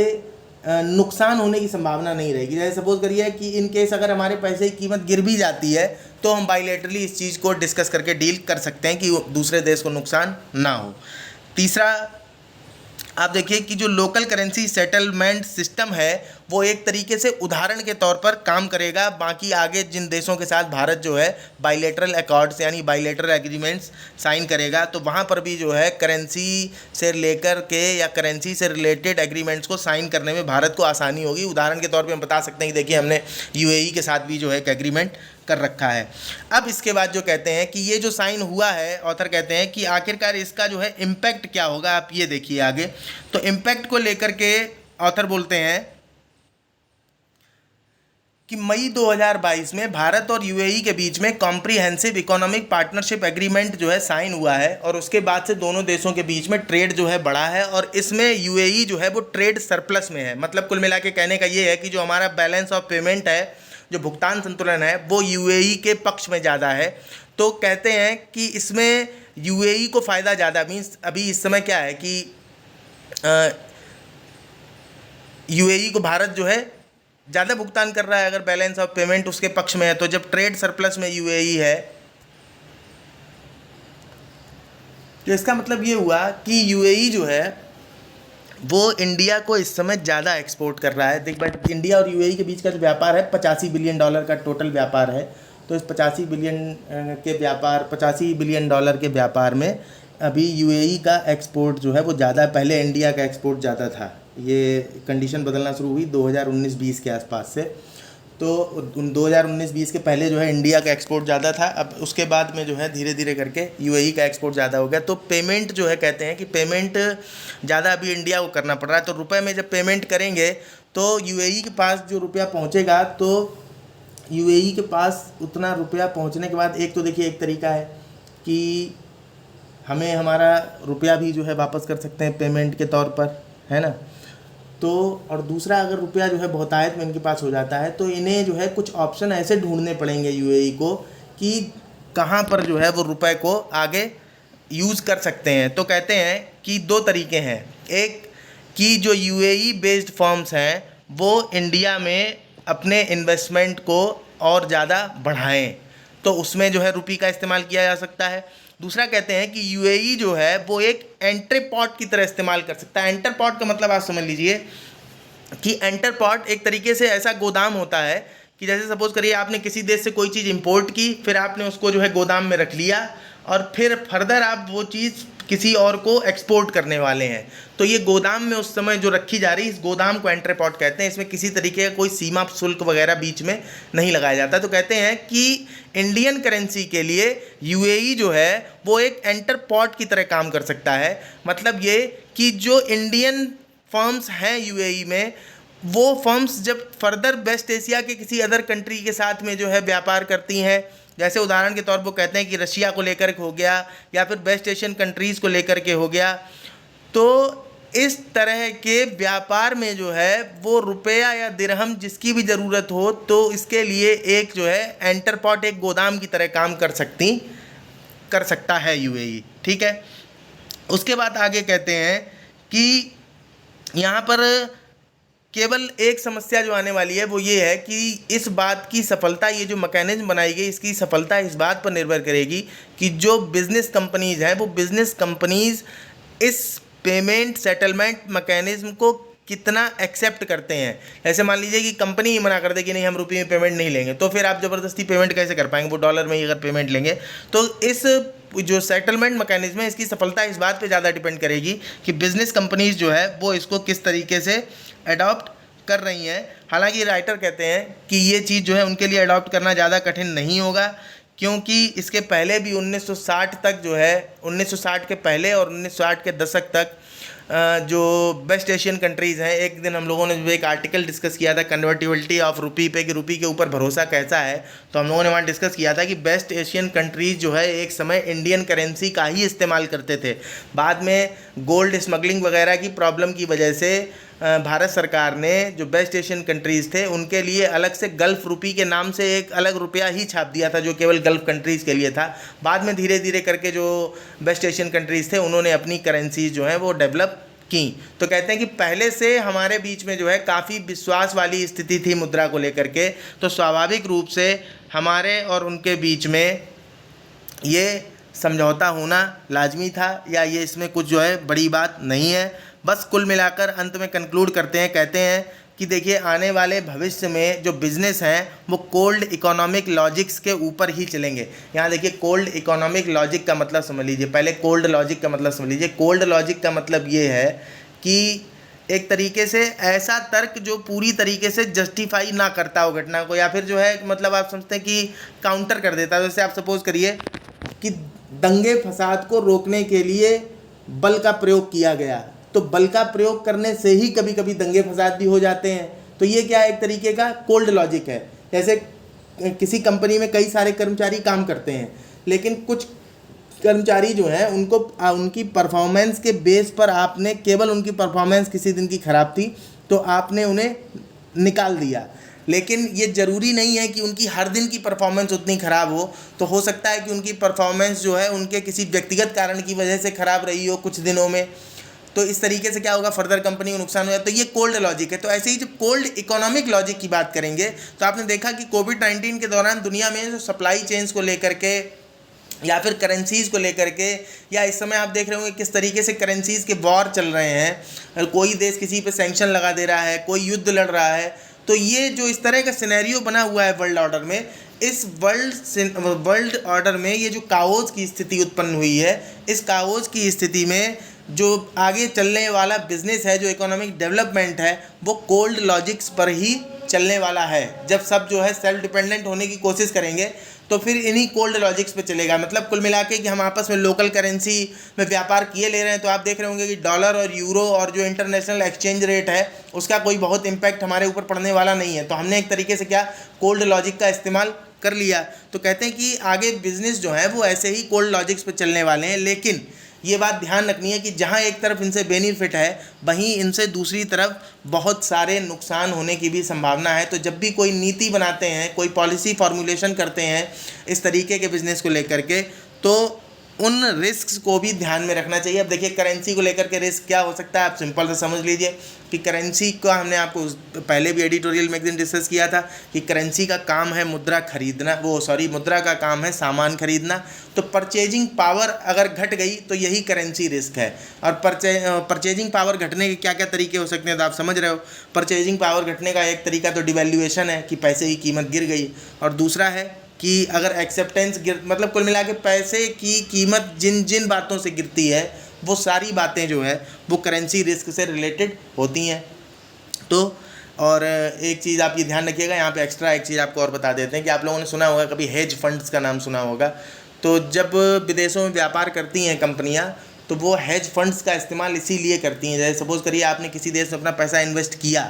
नुकसान होने की संभावना नहीं रहेगी। जैसे सपोज करिए कि इन केस अगर हमारे पैसे की कीमत गिर भी जाती है तो हम बाइलेटरली इस चीज़ को डिस्कस करके डील कर सकते हैं कि दूसरे देश को नुकसान ना हो। तीसरा आप देखिए कि जो लोकल करेंसी सेटलमेंट सिस्टम है वो एक तरीके से उदाहरण के तौर पर काम करेगा। बाकी आगे जिन देशों के साथ भारत जो है बाइलेटरल अकॉर्ड्स यानी बाइलेटरल एग्रीमेंट्स साइन करेगा तो वहाँ पर भी जो है करेंसी से लेकर के या करेंसी से रिलेटेड एग्रीमेंट्स को साइन करने में भारत को आसानी होगी। उदाहरण के तौर पर हम बता सकते हैं कि देखिए हमने यूएई के साथ भी जो है एक एग्रीमेंट कर रखा है। अब इसके बाद जो कहते हैं कि ये जो साइन हुआ है, ऑथर कहते हैं कि आखिरकार इसका जो है इम्पैक्ट क्या होगा, आप ये देखिए आगे। तो इम्पैक्ट को लेकर के ऑथर बोलते हैं कि मई 2022 में भारत और यूएई के बीच में कॉम्प्रिहेंसिव इकोनॉमिक पार्टनरशिप एग्रीमेंट जो है साइन हुआ है, और उसके बाद से दोनों देशों के बीच में ट्रेड जो है बढ़ा है, और इसमें यूएई जो है वो ट्रेड सरप्लस में है। मतलब कुल मिला के कहने का ये है कि जो हमारा बैलेंस ऑफ पेमेंट है, जो भुगतान संतुलन है, वो यूएई के पक्ष में ज़्यादा है। तो कहते हैं कि इसमें यूएई को फ़ायदा ज़्यादा, मीन्स अभी इस समय क्या है कि यूएई को भारत जो है ज़्यादा भुगतान कर रहा है अगर बैलेंस ऑफ पेमेंट उसके पक्ष में है। तो जब ट्रेड सरप्लस में यूएई है तो इसका मतलब ये हुआ कि यूएई जो है वो इंडिया को इस समय ज़्यादा एक्सपोर्ट कर रहा है। देख बट इंडिया और यूएई के बीच का जो व्यापार है $85 बिलियन का टोटल व्यापार है। तो इस $85 बिलियन के व्यापार में अभी यूएई का एक्सपोर्ट जो है वो ज़्यादा, पहले इंडिया का एक्सपोर्ट ज़्यादा था ये कंडीशन बदलना शुरू हुई 2019-20 के आसपास से। तो 2019-20 के पहले जो है इंडिया का एक्सपोर्ट ज़्यादा था, अब उसके बाद में जो है धीरे धीरे करके यूएई का एक्सपोर्ट ज़्यादा हो गया। तो पेमेंट जो है कहते हैं कि पेमेंट ज़्यादा अभी इंडिया को करना पड़ रहा है। तो रुपए में जब पेमेंट करेंगे तो यूएई के पास जो रुपया पहुंचेगा, तो यूएई के पास उतना रुपया पहुंचने के बाद एक तो देखिए एक तरीका है कि हमें हमारा रुपया भी जो है वापस कर सकते हैं पेमेंट के तौर पर, है ना। तो और दूसरा, अगर रुपया जो है बहुतायत में इनके पास हो जाता है तो इन्हें जो है कुछ ऑप्शन ऐसे ढूंढने पड़ेंगे यूएई को कि कहाँ पर जो है वो रुपए को आगे यूज़ कर सकते हैं। तो कहते हैं कि दो तरीके हैं। एक कि जो यूएई बेस्ड फर्म्स हैं वो इंडिया में अपने इन्वेस्टमेंट को और ज़्यादा बढ़ाएं, तो उसमें जो है रुपये का इस्तेमाल किया जा सकता है। दूसरा कहते हैं कि यूएई जो है वो एक एंटरपॉट की तरह इस्तेमाल कर सकता है। एंटरपॉट का मतलब आप समझ लीजिए कि एंटरपॉट एक तरीके से ऐसा गोदाम होता है कि जैसे सपोज करिए आपने किसी देश से कोई चीज़ इंपोर्ट की, फिर आपने उसको जो है गोदाम में रख लिया और फिर फर्दर आप वो चीज़ किसी और को एक्सपोर्ट करने वाले हैं। तो ये गोदाम में उस समय जो रखी जा रही है, इस गोदाम को एंटरपॉट कहते हैं। इसमें किसी तरीके का कोई सीमा शुल्क वगैरह बीच में नहीं लगाया जाता। तो कहते हैं कि इंडियन करेंसी के लिए यूएई जो है वो एक एंटरपॉट की तरह काम कर सकता है। मतलब ये कि जो इंडियन फर्म्स हैं यूएई में, वो फर्म्स जब फर्दर वेस्ट एशिया के किसी अदर कंट्री के साथ में जो है व्यापार करती हैं, जैसे उदाहरण के तौर पर कहते हैं कि रशिया को लेकर के हो गया या फिर वेस्ट एशियन कंट्रीज़ को लेकर के हो गया, तो इस तरह के व्यापार में जो है वो रुपया या दिरहम जिसकी भी ज़रूरत हो, तो इसके लिए एक जो है एंटरपॉट, एक गोदाम की तरह काम कर सकता है यूएई। ठीक है। उसके बाद आगे कहते हैं कि यहाँ पर केवल एक समस्या जो आने वाली है वो ये है कि इस बात की सफलता, ये जो मैकेनिज्म बनाई गई इसकी सफलता इस बात पर निर्भर करेगी कि जो बिज़नेस कंपनीज़ हैं वो बिज़नेस कंपनीज़ इस पेमेंट सेटलमेंट मैकेनिज्म को कितना एक्सेप्ट करते हैं। ऐसे मान लीजिए कि कंपनी ही मना कर दे कि नहीं हम रुपये में पेमेंट नहीं लेंगे, तो फिर आप ज़बरदस्ती पेमेंट कैसे कर पाएंगे। वो डॉलर में ही अगर पेमेंट लेंगे, तो इस जो सेटलमेंट मैकेनिज्म है इसकी सफलता इस बात पे ज़्यादा डिपेंड करेगी कि बिज़नेस कंपनीज़ जो है वो इसको किस तरीके से अडॉप्ट कर रही हैं। हालांकि राइटर कहते हैं कि ये चीज़ जो है उनके लिए अडॉप्ट करना ज़्यादा कठिन नहीं होगा, क्योंकि इसके पहले भी 1960 तक जो है 1960 के पहले और 1960 के दशक तक जो वेस्ट एशियन कंट्रीज़ हैं, एक दिन हम लोगों ने जो एक आर्टिकल डिस्कस किया था कन्वर्टिबिलिटी ऑफ रुपी पे कि रुपी के ऊपर भरोसा कैसा है, तो हम लोगों ने वहाँ डिस्कस किया था कि वेस्ट एशियन कंट्रीज़ जो है एक समय इंडियन करेंसी का ही इस्तेमाल करते थे। बाद में गोल्ड स्मगलिंग वगैरह की प्रॉब्लम की वजह से भारत सरकार ने जो वेस्ट एशियन कंट्रीज़ थे उनके लिए अलग से गल्फ़ रुपी के नाम से एक अलग रुपया ही छाप दिया था जो केवल गल्फ़ कंट्रीज़ के लिए था। बाद में धीरे धीरे करके जो वेस्ट एशियन कंट्रीज़ थे उन्होंने अपनी करेंसीज जो हैं वो डेवलप की। तो कहते हैं कि पहले से हमारे बीच में जो है काफ़ी विश्वास वाली स्थिति थी मुद्रा को लेकर के, तो स्वाभाविक रूप से हमारे और उनके बीच में ये समझौता होना लाजमी था, या ये इसमें कुछ जो है बड़ी बात नहीं है। बस कुल मिलाकर अंत में कंक्लूड करते हैं, कहते हैं कि देखिए आने वाले भविष्य में जो बिज़नेस हैं वो कोल्ड इकोनॉमिक लॉजिक्स के ऊपर ही चलेंगे। यहाँ देखिए कोल्ड इकोनॉमिक लॉजिक का मतलब समझ लीजिए, पहले कोल्ड लॉजिक का मतलब समझ लीजिए। कोल्ड लॉजिक का मतलब ये है कि एक तरीके से ऐसा तर्क जो पूरी तरीके से जस्टिफाई ना करता हो घटना को, या फिर जो है मतलब आप समझते हैं कि काउंटर कर देता है। जैसे आप सपोज़ करिए कि दंगे फसाद को रोकने के लिए बल का प्रयोग किया गया, तो बल का प्रयोग करने से ही कभी कभी दंगे फसाद भी हो जाते हैं। तो ये क्या एक तरीके का कोल्ड लॉजिक है। जैसे किसी कंपनी में कई सारे कर्मचारी काम करते हैं, लेकिन कुछ कर्मचारी जो हैं उनको उनकी परफॉर्मेंस के बेस पर आपने, केवल उनकी परफॉर्मेंस किसी दिन की ख़राब थी तो आपने उन्हें निकाल दिया, लेकिन ये ज़रूरी नहीं है कि उनकी हर दिन की परफॉर्मेंस उतनी ख़राब हो सकता है कि उनकी परफॉर्मेंस जो है उनके किसी व्यक्तिगत कारण की वजह से ख़राब रही हो कुछ दिनों में, तो इस तरीके से क्या होगा, फर्दर कंपनी को नुकसान होगा। तो ये कोल्ड लॉजिक है। तो ऐसे ही जब कोल्ड इकोनॉमिक लॉजिक की बात करेंगे तो आपने देखा कि कोविड-19 के दौरान दुनिया में जो सप्लाई चेन्स को लेकर के या फिर करेंसीज़ को लेकर के, या इस समय आप देख रहे होंगे किस तरीके से करेंसीज़ के वॉर चल रहे हैं, कोई देश किसी पे सैंक्शन लगा दे रहा है, कोई युद्ध लड़ रहा है। तो ये जो इस तरह का सिनेरियो बना हुआ है वर्ल्ड ऑर्डर में, इस वर्ल्ड ऑर्डर में ये जो काओस की स्थिति उत्पन्न हुई है, इस काओस की स्थिति में जो आगे चलने वाला बिजनेस है, जो इकोनॉमिक डेवलपमेंट है, वो कोल्ड लॉजिक्स पर ही चलने वाला है। जब सब जो है सेल्फ डिपेंडेंट होने की कोशिश करेंगे तो फिर इन्हीं कोल्ड लॉजिक्स पे चलेगा। मतलब कुल मिला के कि हम आपस में लोकल करेंसी में व्यापार किए ले रहे हैं, तो आप देख रहे होंगे कि डॉलर और यूरो और जो इंटरनेशनल एक्सचेंज रेट है उसका कोई बहुत इम्पैक्ट हमारे ऊपर पड़ने वाला नहीं है। तो हमने एक तरीके से क्या कोल्ड लॉजिक का इस्तेमाल कर लिया। तो कहते हैं कि आगे बिजनेस जो है वो ऐसे ही कोल्ड लॉजिक्स पे चलने वाले हैं, लेकिन ये बात ध्यान रखनी है कि जहाँ एक तरफ इनसे बेनिफिट है, वहीं इनसे दूसरी तरफ बहुत सारे नुकसान होने की भी संभावना है। तो जब भी कोई नीति बनाते हैं, कोई पॉलिसी फॉर्मुलेशन करते हैं इस तरीके के बिजनेस को लेकर के, तो उन रिस्क्स को भी ध्यान में रखना चाहिए। अब देखिए करेंसी को लेकर के रिस्क क्या हो सकता है, आप सिंपल से समझ लीजिए कि करेंसी का हमने आपको पहले भी एडिटोरियल में एक दिन डिस्कस किया था कि करेंसी का काम है मुद्रा खरीदना, मुद्रा का काम है सामान खरीदना। तो परचेजिंग पावर अगर घट गई तो यही करेंसी रिस्क है। और परचेजिंग पावर घटने के क्या क्या तरीके हो सकते हैं, तो आप समझ रहे हो। परचेजिंग पावर घटने का एक तरीका तो डिवैल्यूएशन है कि पैसे की कीमत गिर गई, और दूसरा है कि अगर एक्सेप्टेंस मतलब कुल मिला के पैसे की कीमत जिन जिन बातों से गिरती है वो सारी बातें जो है वो करेंसी रिस्क से रिलेटेड होती हैं। तो और एक चीज़ आप ये ध्यान रखिएगा, यहाँ पे एक्स्ट्रा एक चीज़ आपको और बता देते हैं कि आप लोगों ने सुना होगा कभी हेज फंड्स का नाम सुना होगा। तो जब विदेशों में व्यापार करती हैं कंपनियाँ, तो वो हेज फंड्स का इस्तेमाल इसीलिए करती हैं। जैसे सपोज़ करिए आपने किसी देश में अपना पैसा इन्वेस्ट किया,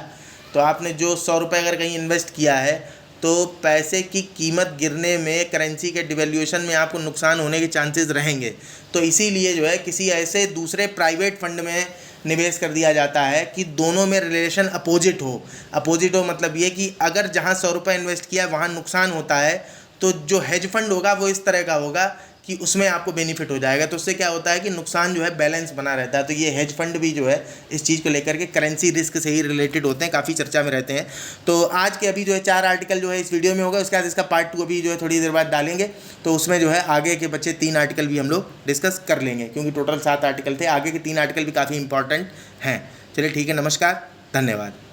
तो आपने जो 100 रुपये अगर कहीं इन्वेस्ट किया है, तो पैसे की कीमत गिरने में, करेंसी के डिवैल्यूएशन में आपको नुकसान होने के चांसेस रहेंगे। तो इसीलिए जो है किसी ऐसे दूसरे प्राइवेट फंड में निवेश कर दिया जाता है कि दोनों में रिलेशन अपोजिट हो। अपोजिट हो मतलब ये कि अगर जहां 100 रुपये इन्वेस्ट किया वहां नुकसान होता है, तो जो हेज फंड होगा वो इस तरह का होगा कि उसमें आपको बेनिफिट हो जाएगा। तो उससे क्या होता है कि नुकसान जो है बैलेंस बना रहता है। तो ये हेज फंड भी जो है इस चीज़ को लेकर के करेंसी रिस्क से ही रिलेटेड होते हैं, काफ़ी चर्चा में रहते हैं। तो आज के अभी जो है 4 आर्टिकल जो है इस वीडियो में होगा, उसके बाद इसका पार्ट 2 अभी जो है थोड़ी देर बाद डालेंगे। तो उसमें जो है आगे के बच्चे 3 आर्टिकल भी हम लोग डिस्कस कर लेंगे, क्योंकि टोटल 7 आर्टिकल थे। आगे के 3 आर्टिकल भी काफ़ी इंपॉर्टेंट हैं। चलिए ठीक है, नमस्कार, धन्यवाद।